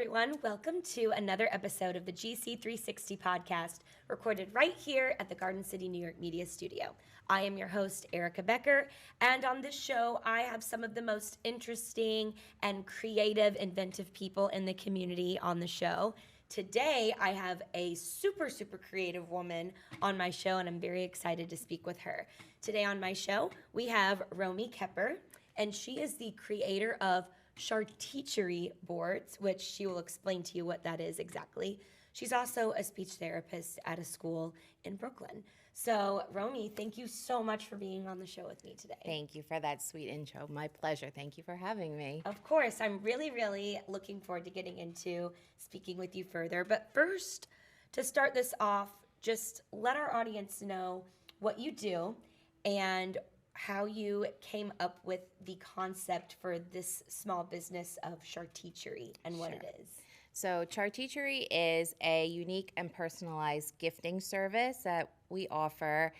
everyone. Welcome to another episode of the GC360 podcast, recorded right here at the Garden City, New York Media Studio. I am your host, Erica Becker, and on this show, I have some of the most interesting and creative, inventive people in the community on the show. Today, I have a super creative woman on my show, and I'm very excited to speak with her. Today on my show, we have Romy Kepper, and she is the creator of charTEACHerie boards, which she will explain to you what that is exactly. She's also a speech therapist at a school in Brooklyn. So, Romy, thank you so much for being on the show with me today. Thank you for that sweet intro. My pleasure. Thank you for having me. Of course. I'm really looking forward to getting into speaking with you further. But first, to start this off, just let our audience know what you do and how you came up with the concept for this small business of charTEACHerie and what it is. So charTEACHerie is a unique and personalized gifting service that we offer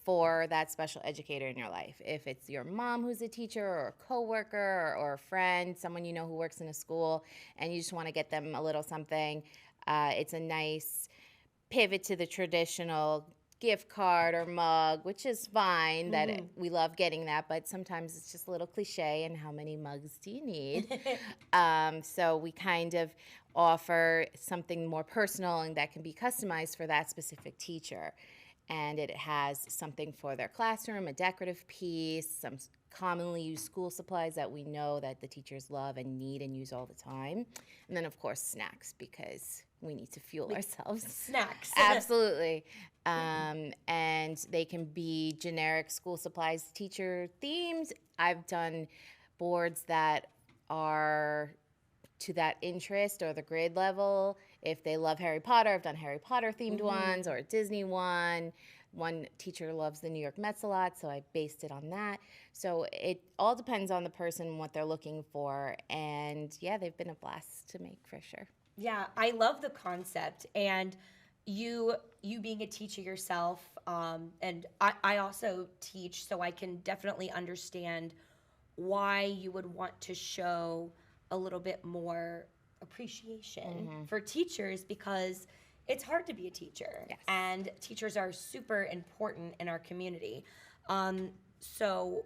for that special educator in your life. If it's your mom who's a teacher or a coworker or a friend, someone you know who works in a school, and you just want to get them a little something, it's a nice pivot to the traditional gift card or mug, which is fine, that we love getting that, but sometimes it's just a little cliche, and how many mugs do you need? So we kind of offer something more personal and that can be customized for that specific teacher. And it has something for their classroom, a decorative piece, some commonly used school supplies that we know that the teachers love and need and use all the time. And then, of course, snacks, because we need to fuel ourselves. Snacks. Absolutely. And they can be generic school supplies, teacher themes. I've done boards that are to that interest or the grade level. If they love Harry Potter, I've done Harry Potter themed ones or a Disney one. One teacher loves the New York Mets a lot, so I based it on that. So it all depends on the person and what they're looking for. And yeah, they've been a blast to make for sure. Yeah, I love the concept. And you being a teacher yourself, and I also teach, so I can definitely understand why you would want to show a little bit more appreciation for teachers, because it's hard to be a teacher. Yes. And teachers are super important in our community. So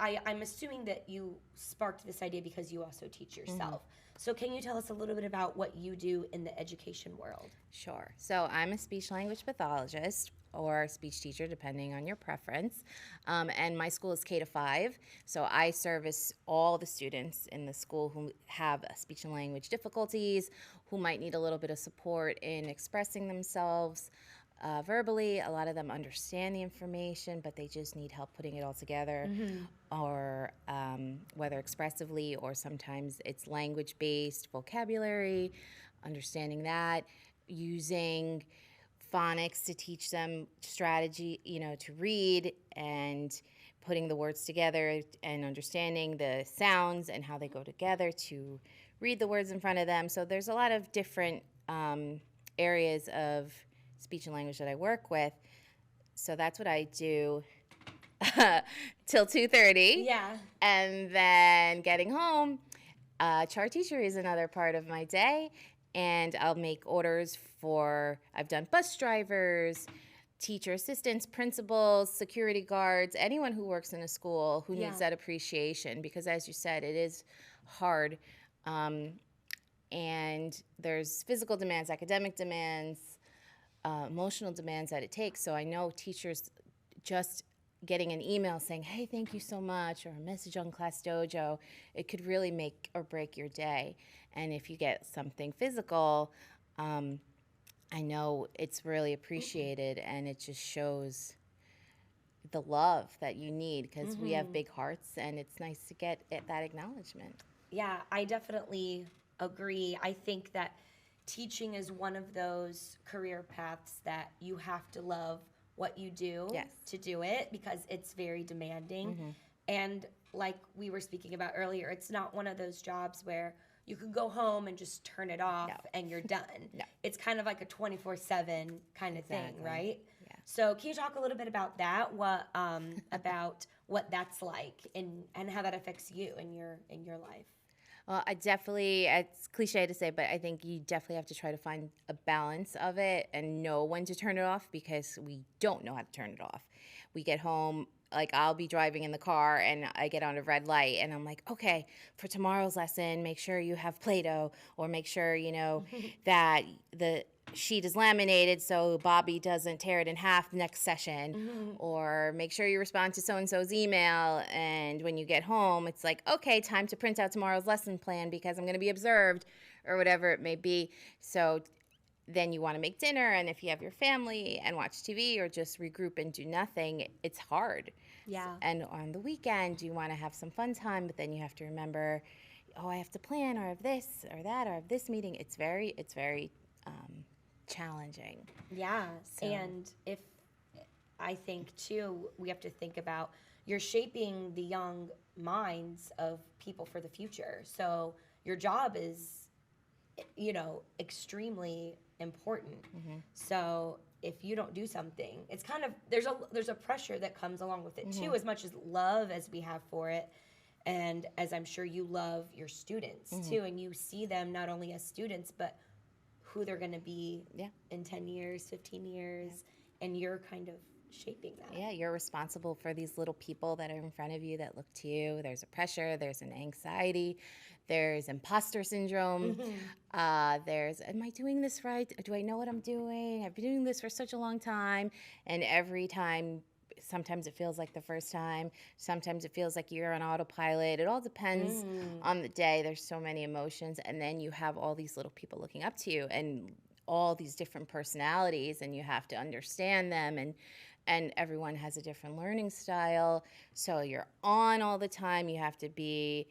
I'm assuming that you sparked this idea because you also teach yourself. So can you tell us a little bit about what you do in the education world? Sure. So I'm a speech language pathologist or speech teacher, depending on your preference. And my school is K-5, so I service all the students in the school who have speech and language difficulties, who might need a little bit of support in expressing themselves verbally. A lot of them understand the information, but they just need help putting it all together, or whether expressively or sometimes it's language-based vocabulary, understanding that, using phonics to teach them strategy, to read and putting the words together and understanding the sounds and how they go together to read the words in front of them. So there's a lot of different areas of speech and language that I work with. So that's what I do till 2:30. Yeah. And then getting home, charTEACHerie is another part of my day. And I'll make orders I've done bus drivers, teacher assistants, principals, security guards, anyone who works in a school who needs that appreciation, because as you said, it is hard. And there's physical demands, academic demands, emotional demands that it takes. So I know teachers just getting an email saying, hey, thank you so much, or a message on Class Dojo, it could really make or break your day. And if you get something physical, I know it's really appreciated, and it just shows the love that you need, because we have big hearts, and it's nice to get that acknowledgement. Yeah, I definitely agree. I think that teaching is one of those career paths that you have to love what you do to do it, because it's very demanding. And like we were speaking about earlier, it's not one of those jobs where you can go home and just turn it off and you're done. It's kind of like a 24/7 kind of thing, right? Yeah. So can you talk a little bit about that? About what that's like and how that affects you in your life. Well, I definitely, it's cliche to say, but I think you definitely have to try to find a balance of it and know when to turn it off, because we don't know how to turn it off. We get home, like I'll be driving in the car and I get on a red light and I'm like, okay, for tomorrow's lesson, make sure you have Play-Doh, or make sure, that the sheet is laminated so Bobby doesn't tear it in half next session, or make sure you respond to so-and-so's email. And when you get home, it's like, okay, time to print out tomorrow's lesson plan because I'm going to be observed, or whatever it may be. So then you want to make dinner, and if you have your family, and watch TV or just regroup and do nothing, it's hard. Yeah. And on the weekend, you want to have some fun time, but then you have to remember, oh, I have to plan, or I have this or that, or I have this meeting. It's very challenging. Yeah. So. And if I think too, we have to think about, you're shaping the young minds of people for the future. So your job is, extremely important. So if you don't do something, it's kind of, there's a pressure that comes along with it too, as much as love as we have for it. And as I'm sure you love your students too, and you see them not only as students, but who they're going to be in 10 years, 15 years, and you're kind of shaping that. Yeah, you're responsible for these little people that are in front of you that look to you. There's a pressure, there's an anxiety, there's imposter syndrome, there's, am I doing this right? Do I know what I'm doing? I've been doing this for such a long time. And every time, sometimes it feels like the first time, sometimes it feels like you're on autopilot. It all depends on the day. There's so many emotions. And then you have all these little people looking up to you and all these different personalities, and you have to understand them. And everyone has a different learning style. So you're on all the time. You have to be,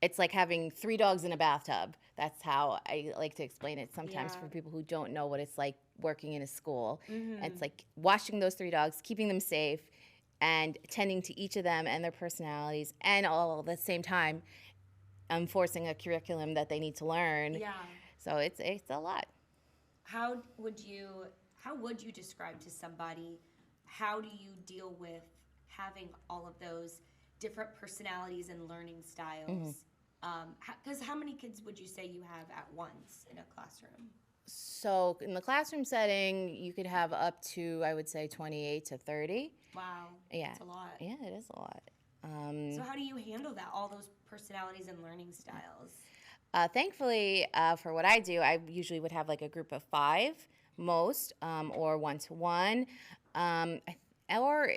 it's like having 3 dogs in a bathtub. That's how I like to explain it sometimes for people who don't know what it's like working in a school. It's like watching those 3 dogs, keeping them safe, and tending to each of them and their personalities, and all at the same time enforcing a curriculum that they need to learn. Yeah. So it's a lot. How would you describe to somebody, how do you deal with having all of those different personalities and learning styles? Because how many kids would you say you have at once in a classroom? So in the classroom setting, you could have up to, I would say, 28 to 30. Wow. Yeah. That's a lot. Yeah, it is a lot. So how do you handle that, all those personalities and learning styles? Thankfully, for what I do, I usually would have like a group of 5 most, or 1-to-1. Or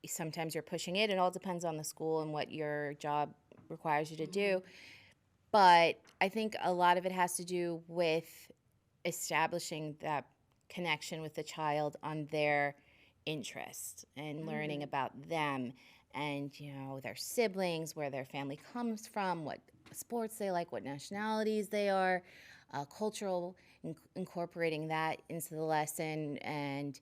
sometimes you're pushing it. It all depends on the school and what your job requires you to do. But I think a lot of it has to do with establishing that connection with the child on their interests and learning about them and, their siblings, where their family comes from, what sports they like, what nationalities they are, cultural, incorporating that into the lesson, and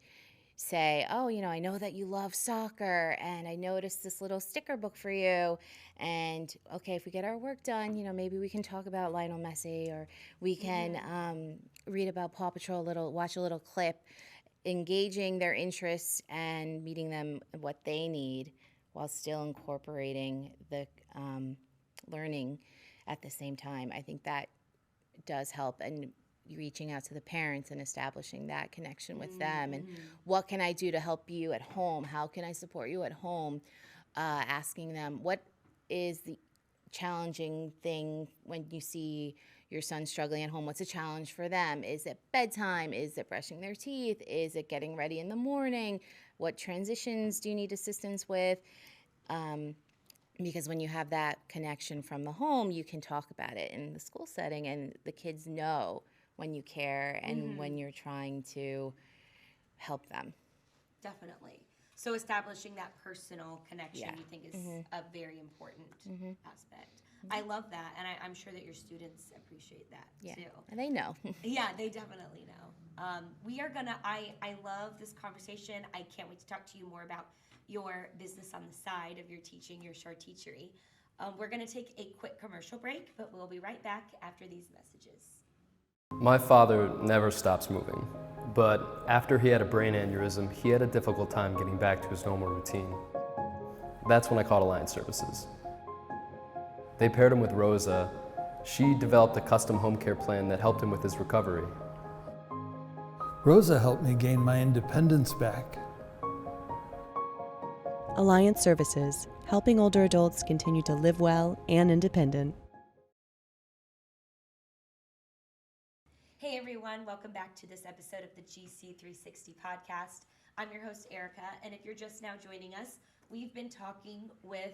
say, oh, I know that you love soccer, and I noticed this little sticker book for you, and okay, if we get our work done, maybe we can talk about Lionel Messi, or we can read about Paw Patrol watch a little clip, engaging their interests and meeting them what they need while still incorporating the learning at the same time. I think that does help, and reaching out to the parents and establishing that connection with them, and what can I do to help you at home? How can I support you at home? Asking them, what is the challenging thing when you see your son struggling at home? What's a challenge for them? Is it bedtime? Is it brushing their teeth? Is it getting ready in the morning? What transitions do you need assistance with? Because when you have that connection from the home, you can talk about it in the school setting, and the kids know when you care and when you're trying to help them. Definitely. So establishing that personal connection, you think, is a very important aspect. I love that, and I'm sure that your students appreciate that too. And they know. Yeah, they definitely know. We are gonna. I love this conversation. I can't wait to talk to you more about your business on the side of your teaching, your charTEACHerie. We're gonna take a quick commercial break, but we'll be right back after these messages. My father never stops moving, but after he had a brain aneurysm, he had a difficult time getting back to his normal routine. That's when I called Alliance Services. They paired him with Rosa. She developed a custom home care plan that helped him with his recovery. Rosa helped me gain my independence back. Alliance Services, helping older adults continue to live well and independent. Hey everyone, welcome back to this episode of the GC360 podcast. I'm your host Erica, and if you're just now joining us, we've been talking with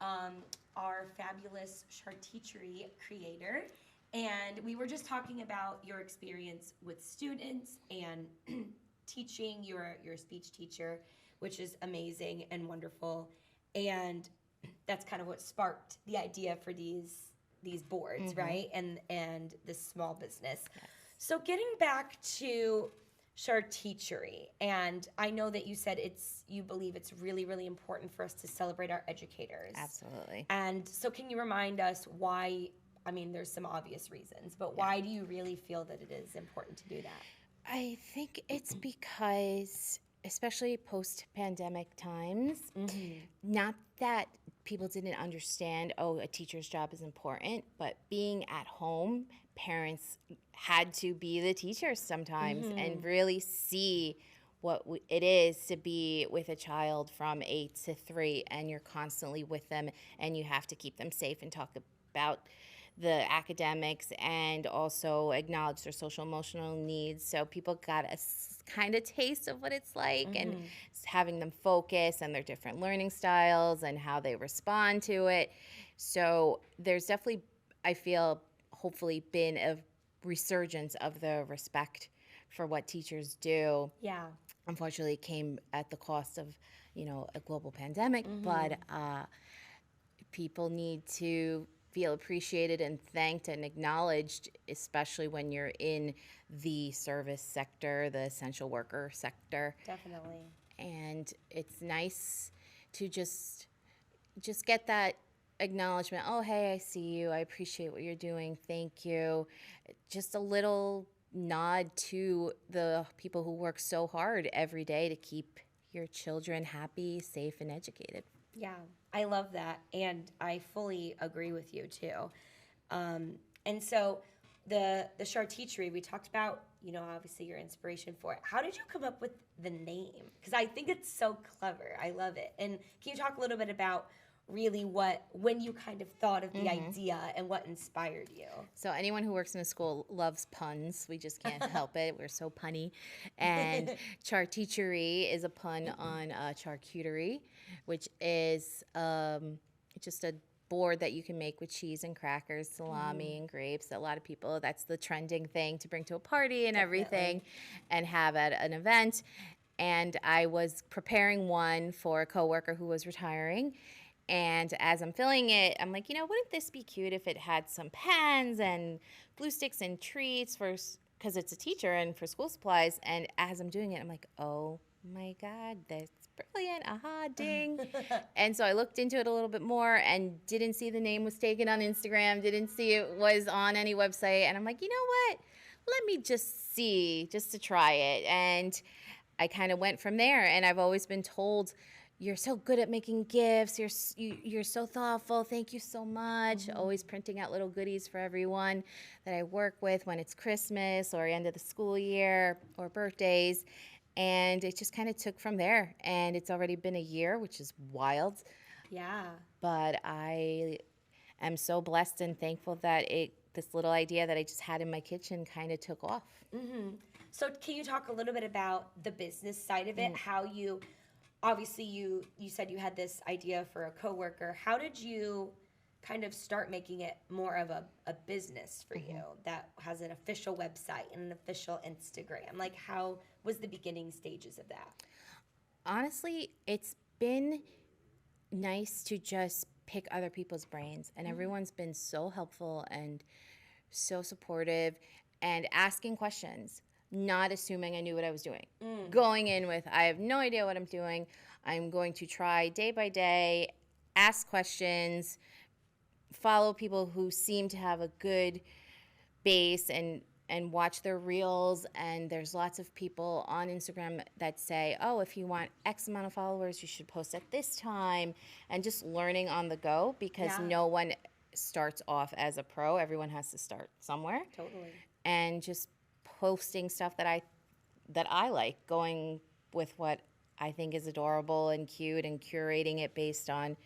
our fabulous charTEACHerie creator, and we were just talking about your experience with students and teaching. You're a speech teacher, which is amazing and wonderful, and that's kind of what sparked the idea for these boards, right? And this small business. Yes. So getting back to charTEACHerie, and I know that you said you believe it's really, really important for us to celebrate our educators. Absolutely. And so can you remind us why, I mean, there's some obvious reasons, but why do you really feel that it is important to do that? I think it's because, especially post-pandemic times, not that people didn't understand, a teacher's job is important, but being at home, parents had to be the teachers sometimes and really see what it is to be with a child from 8 to 3, and you're constantly with them, and you have to keep them safe and talk about the academics and also acknowledge their social emotional needs. So people got a kind of taste of what it's like and having them focus and their different learning styles and how they respond to it. So there's definitely, I feel, hopefully been a resurgence of the respect for what teachers do. Yeah. Unfortunately, it came at the cost of, a global pandemic, but people need to feel appreciated and thanked and acknowledged, especially when you're in the service sector, the essential worker sector. Definitely. And it's nice to just get that acknowledgement. Oh, hey, I see you. I appreciate what you're doing. Thank you. Just a little nod to the people who work so hard every day to keep your children happy, safe, and educated. Yeah, I love that, and I fully agree with you too. And so the charTEACHerie, we talked about, obviously your inspiration for it. How did you come up with the name? Because I think it's so clever. I love it. And can you talk a little bit about really when you kind of thought of the idea and what inspired you? So anyone who works in a school loves puns. We just can't help it. We're so punny. And charTEACHerie is a pun on charcuterie, which is just a board that you can make with cheese and crackers, salami and grapes. A lot of people, that's the trending thing to bring to a party and everything and have at an event. And I was preparing one for a coworker who was retiring. And as I'm filling it, I'm like, wouldn't this be cute if it had some pens and glue sticks and treats because it's a teacher and for school supplies. And as I'm doing it, I'm like, oh my God, that's brilliant. Aha, ding. And so I looked into it a little bit more and didn't see the name was taken on Instagram, didn't see it was on any website. And I'm like, you know what? Let me just see, just to try it. And I kind of went from there. And I've always been told, you're so good at making gifts. You're so thoughtful. Thank you so much. Always printing out little goodies for everyone that I work with when it's Christmas or end of the school year or birthdays. And it just kind of took from there. And it's already been a year, which is wild. Yeah. But I am so blessed and thankful that this little idea that I just had in my kitchen kind of took off. So can you talk a little bit about the business side of it? How you... Obviously, you said you had this idea for a coworker. How did you kind of start making it more of a business for you that has an official website and an official Instagram? Like, how was the beginning stages of that? Honestly, it's been nice to just pick other people's brains, and everyone's been so helpful and so supportive and asking questions. Not assuming I knew what I was doing. Going in with, I have no idea what I'm doing. I'm going to try day by day, ask questions, follow people who seem to have a good base and and watch their reels, and there's lots of people on Instagram that say, oh, if you want X amount of followers, you should post at this time, and just learning on the go, because Yeah. no one starts off as a pro. Everyone has to start somewhere. Totally. And just posting stuff that I like, going with what I think is adorable and cute, and curating it based on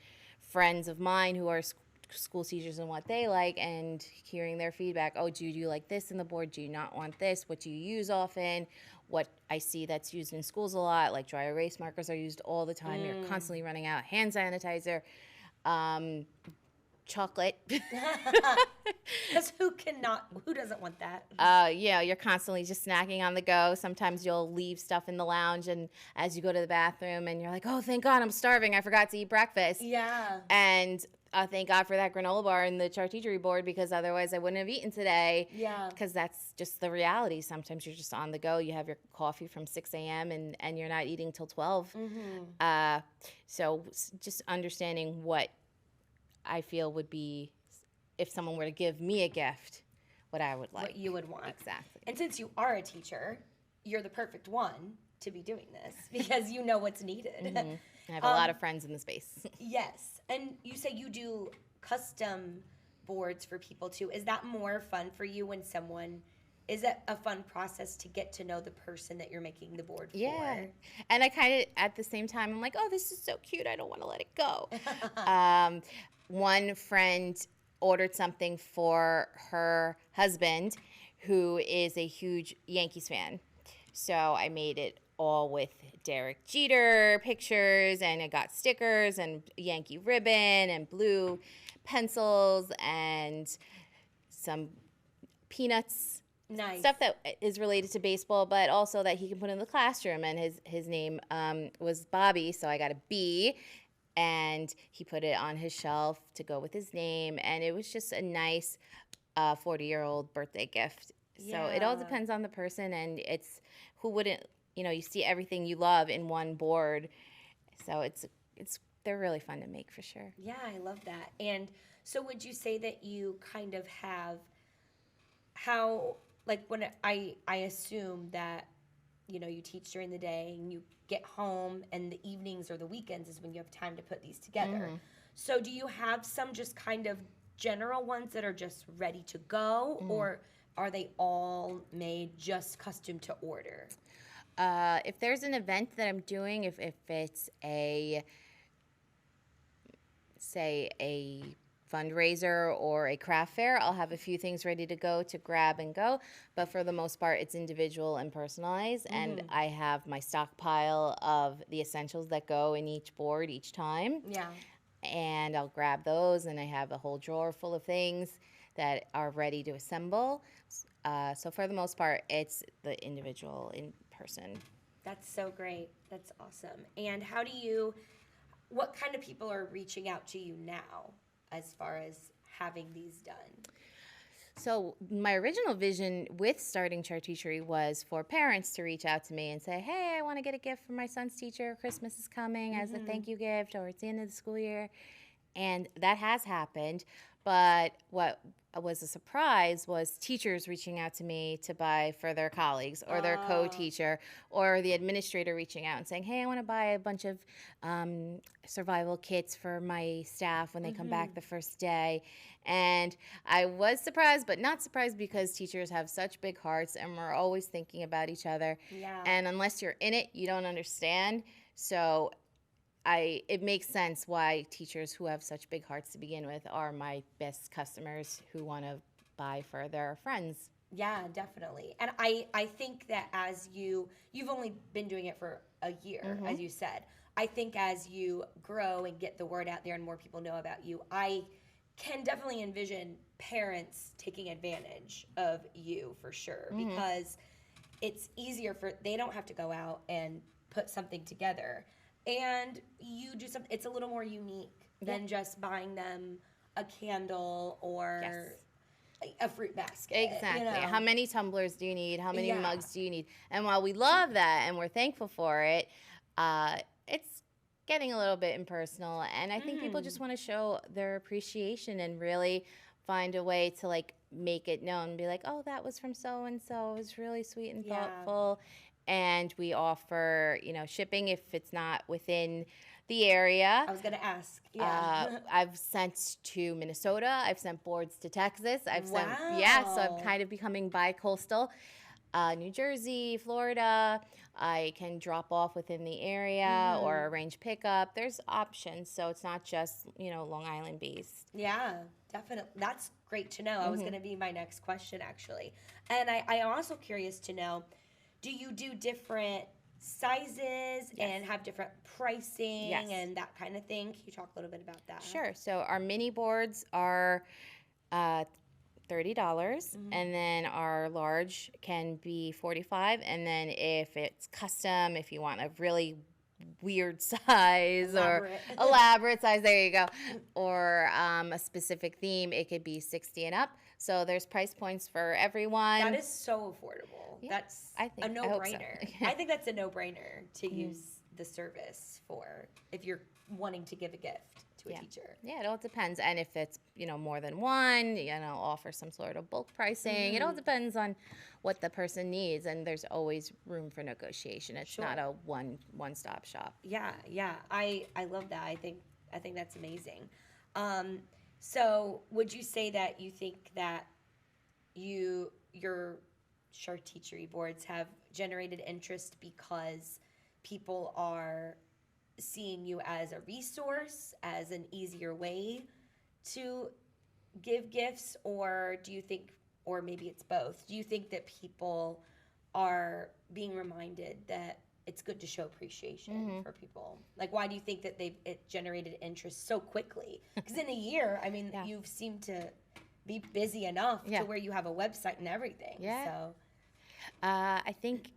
friends of mine who are school teachers and what they like, and hearing their feedback. Oh, do you like this in the board? Do you not want this? What do you use often? What I see that's used in schools a lot, like dry erase markers are used all the time. You're constantly running out. Hand sanitizer, chocolate. Because who doesn't want that? Yeah, you're constantly just snacking on the go. Sometimes you'll leave stuff in the lounge, and as you go to the bathroom, and you're like, oh, thank God, I'm starving. I forgot to eat breakfast. Yeah. And thank God for that granola bar in the charTEACHerie board, because otherwise I wouldn't have eaten today. Yeah. Because that's just the reality. Sometimes you're just on the go. You have your coffee from 6 a.m. and you're not eating till 12. So just understanding what I feel would be, if someone were to give me a gift, what I would like. What you would want. Exactly. And since you are a teacher, you're the perfect one to be doing this because you know what's needed. I have a lot of friends in the space. Yes. And you say you do custom boards for people too. Is that more fun for you when is it a fun process to get to know the person that you're making the board for? Yeah. And I kind of, at the same time, I'm like, oh, this is so cute. I don't want to let it go. One friend ordered something for her husband, who is a huge Yankees fan. So I made it all with Derek Jeter pictures, and I got stickers and Yankee ribbon and blue pencils and some peanuts. Nice. Stuff that is related to baseball, but also that he can put in the classroom. And his name was Bobby, so I got a B, and he put it on his shelf to go with his name. And it was just a nice 40-year-old birthday gift. So it all Yeah. depends on the person, and it's who wouldn't, you see everything you love in one board. So they're really fun to make for sure. Yeah, I love that. And so would you say that you kind of have when I assume that, you teach during the day and you get home, and the evenings or the weekends is when you have time to put these together. So do you have some just kind of general ones that are just ready to go, or are they all made just custom to order? If there's an event that I'm doing, if it's say a fundraiser or a craft fair, I'll have a few things ready to go to grab and go. But for the most part, it's individual and personalized. And I have my stockpile of the essentials that go in each board each time. Yeah. And I'll grab those, and I have a whole drawer full of things that are ready to assemble. So for the most part, it's the individual in person. That's so great. That's awesome. And what kind of people are reaching out to you now as far as having these done? So my original vision with starting charTEACHerie was for parents to reach out to me and say, hey, I want to get a gift for my son's teacher. Christmas is coming as a thank you gift, or it's the end of the school year. And that has happened. But what was a surprise was teachers reaching out to me to buy for their colleagues or their co-teacher, or the administrator reaching out and saying, hey, I want to buy a bunch of survival kits for my staff when they come back the first day. And I was surprised, but not surprised, because teachers have such big hearts, and we're always thinking about each other. Yeah. And unless you're in it, you don't understand. So it makes sense why teachers who have such big hearts to begin with are my best customers who want to buy for their friends. Yeah, definitely. And I think that as you've only been doing it for a year, as you said. I think as you grow and get the word out there and more people know about you, I can definitely envision parents taking advantage of you for sure, because it's easier they don't have to go out and put something together. And you do something, it's a little more unique than just buying them a candle or a fruit basket. Exactly. How many tumblers do you need? How many Yeah. mugs do you need? And while we love that and we're thankful for it, it's getting a little bit impersonal. And I think people just want to show their appreciation and really find a way to make it known, be like, oh, that was from so and so. It was really sweet and Yeah. thoughtful. And we offer, shipping if it's not within the area. I was gonna ask. Yeah. I've sent to Minnesota. I've sent boards to Texas. I've sent, so Wow. I'm kind of becoming bi-coastal. New Jersey, Florida. I can drop off within the area or arrange pickup. There's options, so it's not just, Long Island based. Yeah, definitely. That's great to know. I was going to be my next question, actually. And I'm also curious to know, do you do different sizes and have different pricing Yes. and that kind of thing? Can you talk a little bit about that? Sure. So our mini boards are $30, dollars and then our large can be $45. And then if it's custom, if you want a really weird size or elaborate size, there you go, or a specific theme, it could be 60 and up. So there's price points for everyone. That is so affordable. Yeah, That's I think- a I hope so. no-brainer. I think that's a no-brainer to use the service for if you're wanting to give a gift to a teacher. Yeah, it all depends. And if it's, more than one, offer some sort of bulk pricing. It all depends on what the person needs, and there's always room for negotiation. It's not a one-stop shop. Yeah, I love that. I think that's amazing. So would you say that you think that your charTEACHerie boards have generated interest because people are seeing you as a resource, as an easier way to give gifts, or do you think, or maybe it's both, do you think that people are being reminded that it's good to show appreciation for people? Like, why do you think that it generated interest so quickly? Because in a year, I mean, you've seemed to be busy enough to where you have a website and everything. Yeah. So I think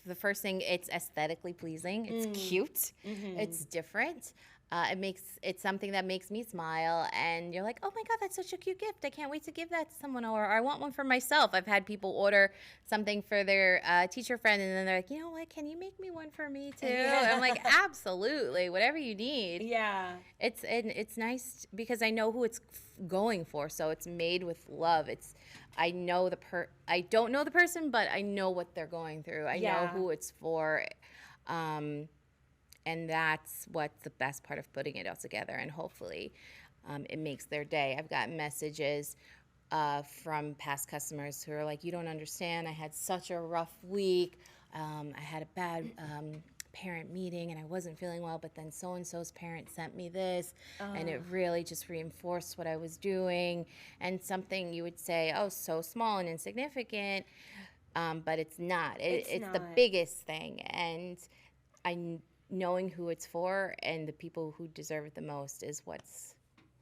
the first thing, it's aesthetically pleasing. It's cute. It's different. It's something that makes me smile, and you're like, oh my God, that's such a cute gift. I can't wait to give that to someone, or I want one for myself. I've had people order something for their teacher friend, and then they're like, you know what, can you make me one for me too? And I'm like, absolutely, whatever you need. yeah, It's nice because I know who it's going for, so it's made with love. I know I don't know the person, but I know what they're going through. I know who it's for. And that's what's the best part of putting it all together. And hopefully it makes their day. I've gotten messages from past customers who are like, you don't understand. I had such a rough week. I had a bad parent meeting and I wasn't feeling well, but then so-and-so's parent sent me this, and it really just reinforced what I was doing. And something you would say, oh, so small and insignificant, but it's not. It's the biggest thing. And knowing who it's for and the people who deserve it the most is what's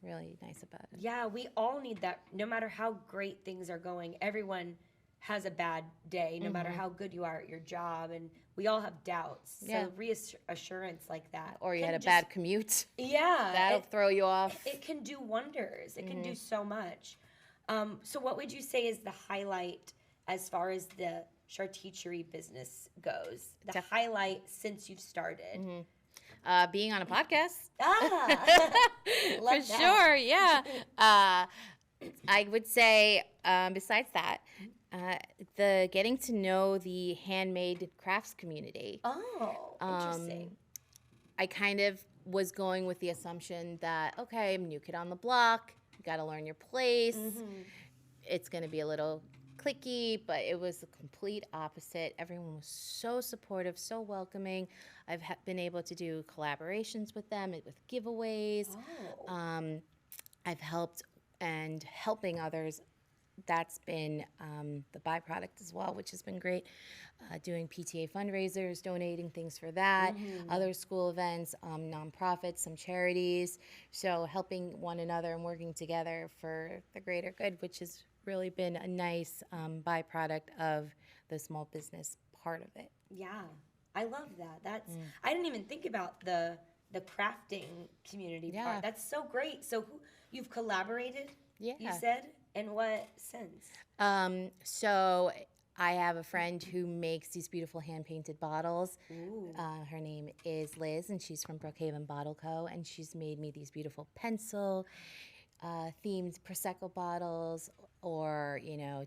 really nice about it. Yeah, we all need that. No matter how great things are going, everyone has a bad day, no matter how good you are at your job, and we all have doubts. So reassurance like that. Or you had a bad commute. Yeah. That'll throw you off. It can do wonders. It can do so much. So what would you say is the highlight as far as the charTEACHerie business goes? The highlight since you've started? Being on a podcast. Love For sure, yeah. I would say, besides that, the getting to know the handmade crafts community. Oh, interesting. I kind of was going with the assumption that, okay, I'm a new kid on the block, you got to learn your place. It's going to be a little cliquey, but it was the complete opposite. Everyone was so supportive, so welcoming. I've been able to do collaborations with them, with giveaways. I've helped and helping others. That's been the byproduct as well, which has been great. Doing PTA fundraisers, donating things for that, other school events, nonprofits, some charities. So helping one another and working together for the greater good, which has really been a nice byproduct of the small business part of it. Yeah, I love that. That's I didn't even think about the crafting community part. That's so great. So you've collaborated? Yeah. You said? In what sense? So I have a friend who makes these beautiful hand-painted bottles. Her name is Liz, and she's from Brookhaven Bottle Co., and she's made me these beautiful pencil themed Prosecco bottles, or,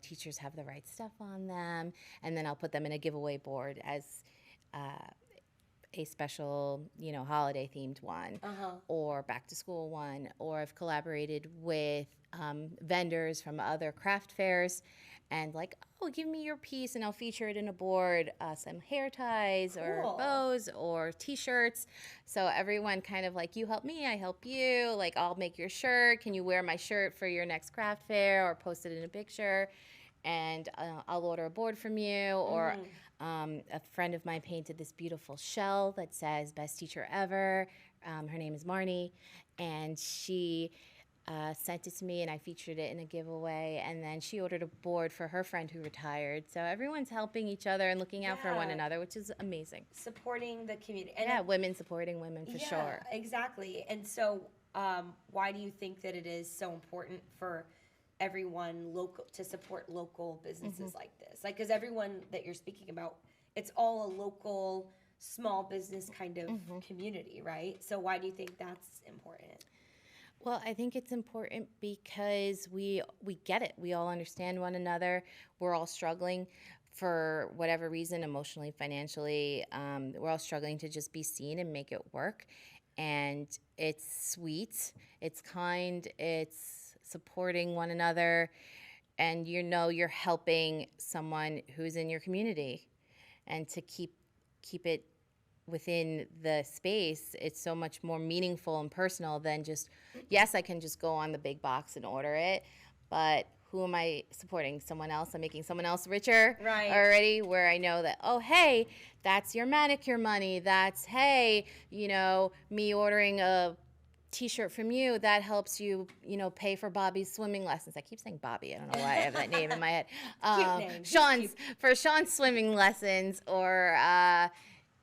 teachers have the right stuff on them. And then I'll put them in a giveaway board as a special, holiday themed one, or back to school one, or I've collaborated with vendors from other craft fairs, and like, oh, give me your piece and I'll feature it in a board, some hair ties or bows or T-shirts. So everyone kind of like, you help me, I help you. Like, I'll make your shirt. Can you wear my shirt for your next craft fair, or post it in a picture? And I'll order a board from you, or a friend of mine painted this beautiful shell that says "Best Teacher Ever." Her name is Marnie, and she sent it to me, and I featured it in a giveaway. And then she ordered a board for her friend who retired. So everyone's helping each other and looking out for one another, which is amazing. Supporting the community. And yeah, women supporting women for sure. Exactly. And so, why do you think that it is so important for everyone local to support local businesses like this? Like, because everyone that you're speaking about, it's all a local small business kind of community, right? So why do you think that's important? Well, I think it's important because we get it. We all understand one another. We're all struggling for whatever reason, emotionally, financially. We're all struggling to just be seen and make it work. And it's sweet, it's kind, it's supporting one another, and you're helping someone who's in your community. And to keep it within the space, it's so much more meaningful and personal than just, yes, I can just go on the big box and order it, but who am I supporting? Someone else? I'm making someone else richer already, where I know that, oh, hey, that's your manicure money. That's, hey, me ordering a T-shirt from you, that helps you, pay for Bobby's swimming lessons. I keep saying Bobby. I don't know why I have that name in my head. For Sean's swimming lessons, or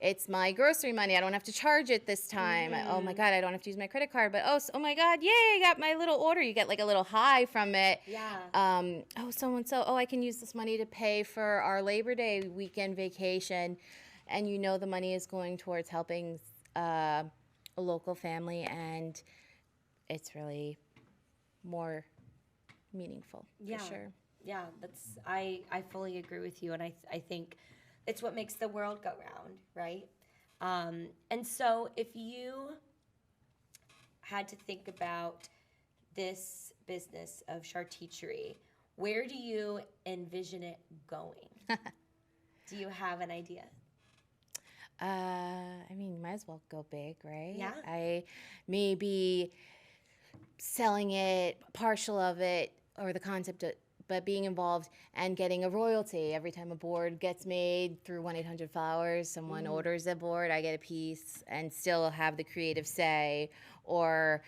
it's my grocery money. I don't have to charge it this time. Oh my God, I don't have to use my credit card. But oh my God, yay! I got my little order. You get like a little high from it. Yeah. So I can use this money to pay for our Labor Day weekend vacation, and the money is going towards helping a local family, and it's really more meaningful for sure. Yeah, I fully agree with you, and I think it's what makes the world go round, right? And so if you had to think about this business of charTEACHerie, where do you envision it going? Do you have an idea? Might as well go big, right? Yeah. I maybe selling it, partial of it, or the concept of, but being involved and getting a royalty every time a board gets made through 1-800-Flowers. Someone orders a board, I get a piece, and still have the creative say, or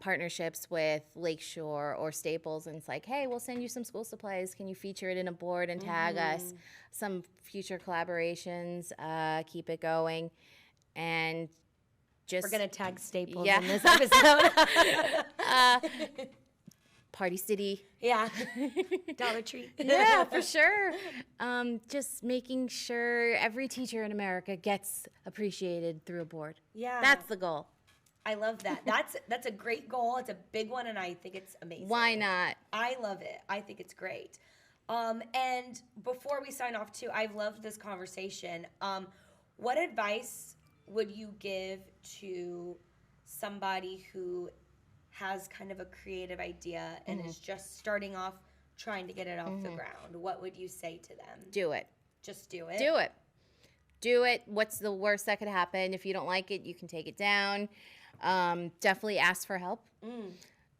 partnerships with Lakeshore or Staples, and it's like, hey, we'll send you some school supplies. Can you feature it in a board and tag us? Some future collaborations, keep it going, and just... We're going to tag Staples in this episode. Party City. Yeah. Dollar Tree. Yeah, for sure. Just making sure every teacher in America gets appreciated through a board. Yeah. That's the goal. I love that. That's a great goal. It's a big one, and I think it's amazing. Why not? I love it. I think it's great. And before we sign off, too, I've loved this conversation. What advice would you give to somebody who has kind of a creative idea and is just starting off trying to get it off the ground? What would you say to them? Do it. Just do it? Do it. Do it. What's the worst that could happen? If you don't like it, you can take it down. Definitely ask for help.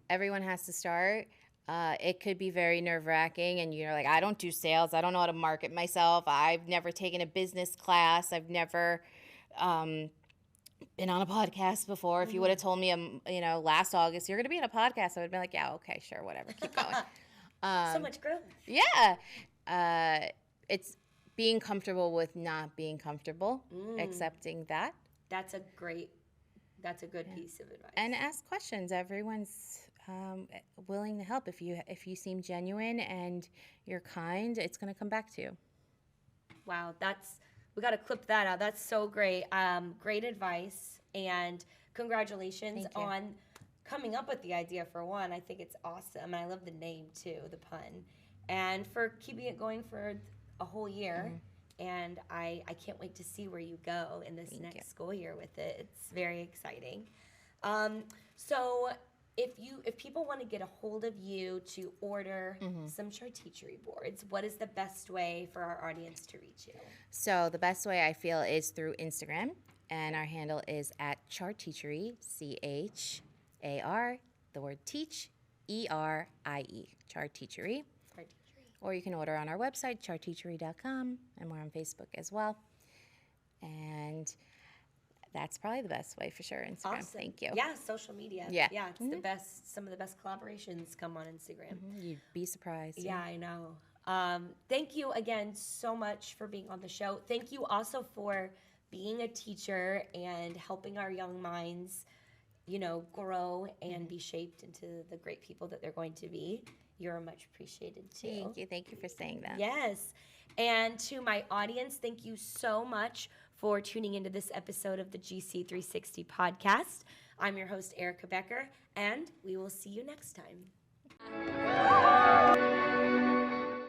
Everyone has to start. It could be very nerve-wracking, and you're like, I don't do sales. I don't know how to market myself. I've never taken a business class. I've never been on a podcast before. If you would have told me, last August, you're going to be on a podcast, I would have been like, yeah, okay, sure, whatever, keep going. So much growth. Yeah. It's being comfortable with not being comfortable, accepting that. That's a good piece of advice. And ask questions. Everyone's willing to help. If you seem genuine and you're kind, it's going to come back to you. Wow, we got to clip that out. That's so great. Great advice, and congratulations on coming up with the idea for one. I think it's awesome. And I love the name too, the pun. And for keeping it going for a whole year. And I can't wait to see where you go in this next school year with it. It's very exciting. So if people want to get a hold of you to order some charTEACHerie boards, what is the best way for our audience to reach you? So the best way I feel is through Instagram, and our handle is at charTEACHerie, CHAR, the word teach, ERIE, charTEACHerie. Or you can order on our website, charTEACHerie.com, and we're on Facebook as well. And that's probably the best way for sure, Instagram. Awesome. Thank you. Yeah, social media. Yeah. Yeah, it's the best. Some of the best collaborations come on Instagram. You'd be surprised. Yeah, I know. Thank you again so much for being on the show. Thank you also for being a teacher and helping our young minds, grow and be shaped into the great people that they're going to be. You're much appreciated too. Thank you. Thank you for saying that. Yes. And to my audience, thank you so much for tuning into this episode of the GC 360 podcast. I'm your host, Erica Becker, and we will see you next time.